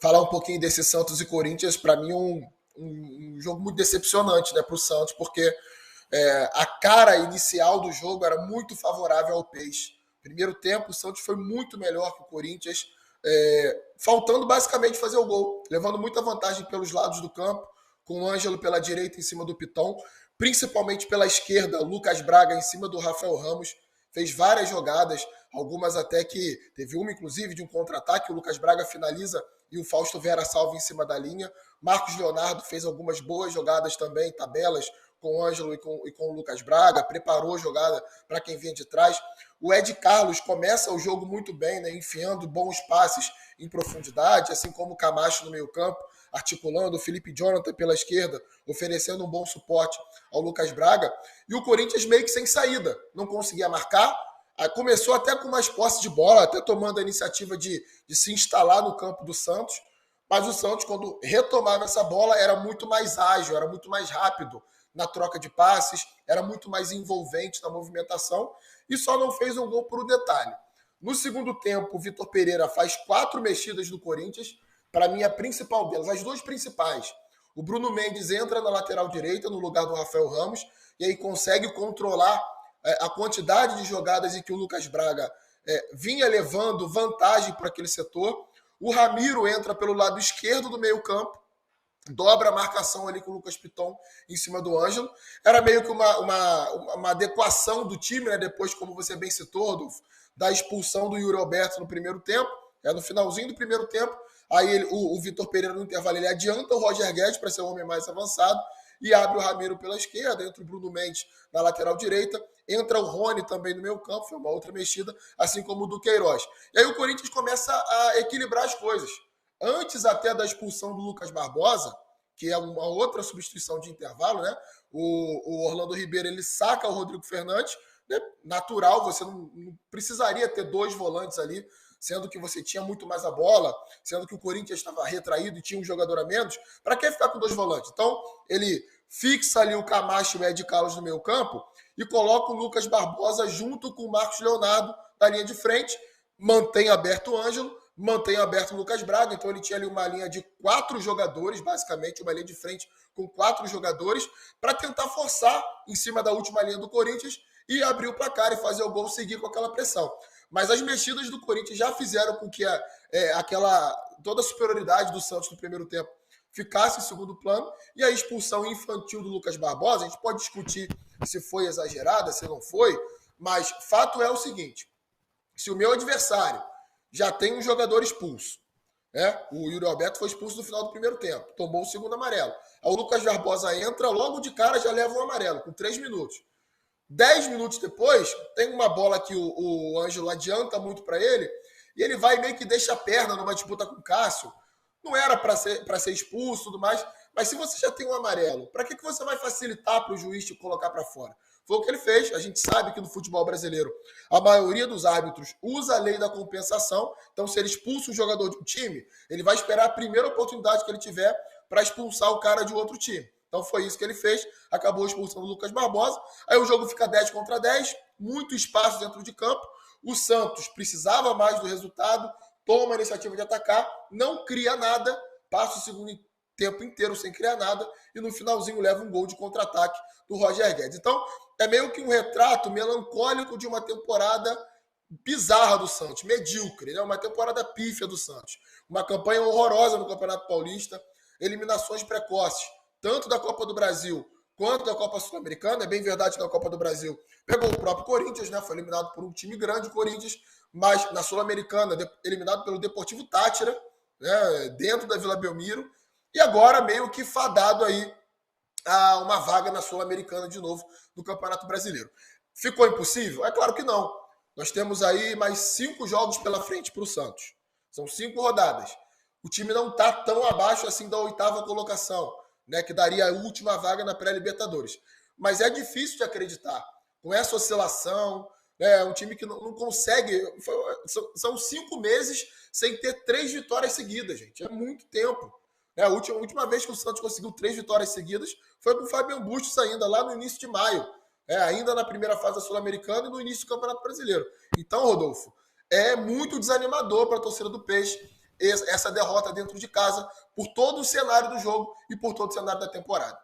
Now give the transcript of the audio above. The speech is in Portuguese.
falar um pouquinho desse Santos e Corinthians, para mim um jogo muito decepcionante, né, para o Santos, porque a cara inicial do jogo era muito favorável ao Peixe. Primeiro tempo, o Santos foi muito melhor que o Corinthians, faltando basicamente fazer o gol, levando muita vantagem pelos lados do campo, com o Ângelo pela direita em cima do Piton, principalmente pela esquerda, o Lucas Braga em cima do Rafael Ramos, fez várias jogadas, algumas até que teve uma, inclusive, de um contra-ataque, o Lucas Braga finaliza e o Fausto Vera salva em cima da linha. Marcos Leonardo fez algumas boas jogadas também, tabelas, com o Ângelo e com o Lucas Braga, preparou a jogada para quem vinha de trás. O Ed Carlos começa o jogo muito bem, né, enfiando bons passes em profundidade, assim como o Camacho no meio campo, articulando, o Felipe Jonathan pela esquerda, oferecendo um bom suporte ao Lucas Braga. E o Corinthians meio que sem saída, não conseguia marcar. Começou até com mais posse de bola, até tomando a iniciativa de se instalar no campo do Santos, mas o Santos, quando retomava essa bola, era muito mais ágil, era muito mais rápido na troca de passes, era muito mais envolvente na movimentação e só não fez um gol por um detalhe. No segundo tempo, o Vitor Pereira faz 4 mexidas do Corinthians, para mim a principal delas, as 2 principais. O Bruno Mendes entra na lateral direita, no lugar do Rafael Ramos, e aí consegue controlar a quantidade de jogadas em que o Lucas Braga vinha levando vantagem para aquele setor. O Ramiro entra pelo lado esquerdo do meio campo, dobra a marcação ali com o Lucas Piton em cima do Ângelo. Era meio que uma adequação do time, né? Depois, como você bem citou, Adolfo, da expulsão do Yuri Alberto no primeiro tempo, no finalzinho do primeiro tempo. Aí o Vitor Pereira, no intervalo, ele adianta o Roger Guedes para ser o homem mais avançado e abre o Ramiro pela esquerda, entra o Bruno Mendes na lateral direita, entra o Rony também no meio campo, foi uma outra mexida, assim como o Duqueiroz. E aí o Corinthians começa a equilibrar as coisas. Antes até da expulsão do Lucas Barbosa, que é uma outra substituição de intervalo, né? O Orlando Ribeiro, ele saca o Rodrigo Fernandes, né? Natural, você não precisaria ter 2 volantes ali, sendo que você tinha muito mais a bola, sendo que o Corinthians estava retraído e tinha um jogador a menos, para que ficar com 2 volantes? Então, ele fixa ali o Camacho e o Ed Carlos no meio campo e coloca o Lucas Barbosa junto com o Marcos Leonardo na linha de frente, mantém aberto o Ângelo, mantém aberto o Lucas Braga, então ele tinha ali uma linha de 4 jogadores, basicamente, uma linha de frente com 4 jogadores, para tentar forçar em cima da última linha do Corinthians e abrir o placar e fazer o gol seguir com aquela pressão. Mas as mexidas do Corinthians já fizeram com que toda a superioridade do Santos no primeiro tempo ficasse em segundo plano, e a expulsão infantil do Lucas Barbosa, a gente pode discutir se foi exagerada, se não foi, mas fato é o seguinte: se o meu adversário já tem um jogador expulso, né? O Yuri Alberto foi expulso no final do primeiro tempo, tomou o segundo amarelo. Aí o Lucas Barbosa entra, logo de cara já leva um amarelo, com 3 minutos. 10 minutos depois, tem uma bola que o Ângelo adianta muito para ele, e ele vai meio que deixa a perna numa disputa com o Cássio. Não era para ser expulso e tudo mais, mas se você já tem um amarelo, para que você vai facilitar para o juiz te colocar para fora? Foi o que ele fez. A gente sabe que no futebol brasileiro a maioria dos árbitros usa a lei da compensação. Então, se ele expulsa um jogador de um time, ele vai esperar a primeira oportunidade que ele tiver para expulsar o cara de outro time. Então foi isso que ele fez, acabou expulsando o Lucas Barbosa. Aí o jogo fica 10 contra 10, muito espaço dentro de campo. O Santos precisava mais do resultado, toma a iniciativa de atacar, não cria nada, passa o segundo tempo inteiro sem criar nada e no finalzinho leva um gol de contra-ataque do Roger Guedes. Então é meio que um retrato melancólico de uma temporada bizarra do Santos, medíocre, né? Uma temporada pífia do Santos. Uma campanha horrorosa no Campeonato Paulista, eliminações precoces, tanto da Copa do Brasil quanto da Copa Sul-Americana. É bem verdade que na Copa do Brasil pegou o próprio Corinthians, né? Foi eliminado por um time grande, o Corinthians, mas na Sul-Americana, eliminado pelo Deportivo Táchira, né? Dentro da Vila Belmiro, e agora meio que fadado aí a uma vaga na Sul-Americana de novo no Campeonato Brasileiro. Ficou impossível? É claro que não. Nós temos aí mais 5 jogos pela frente para o Santos. São 5 rodadas. O time não está tão abaixo assim da 8ª colocação, né, que daria a última vaga na pré-Libertadores. Mas é difícil de acreditar. Com essa oscilação, né, um time que não consegue... São 5 meses sem ter 3 vitórias seguidas, gente. É muito tempo. A última vez que o Santos conseguiu 3 vitórias seguidas foi com o Fabian Bustos ainda, lá no início de maio. Ainda na primeira fase da Sul-Americana e no início do Campeonato Brasileiro. Então, Rodolfo, é muito desanimador para a torcida do Peixe essa derrota dentro de casa por todo o cenário do jogo e por todo o cenário da temporada.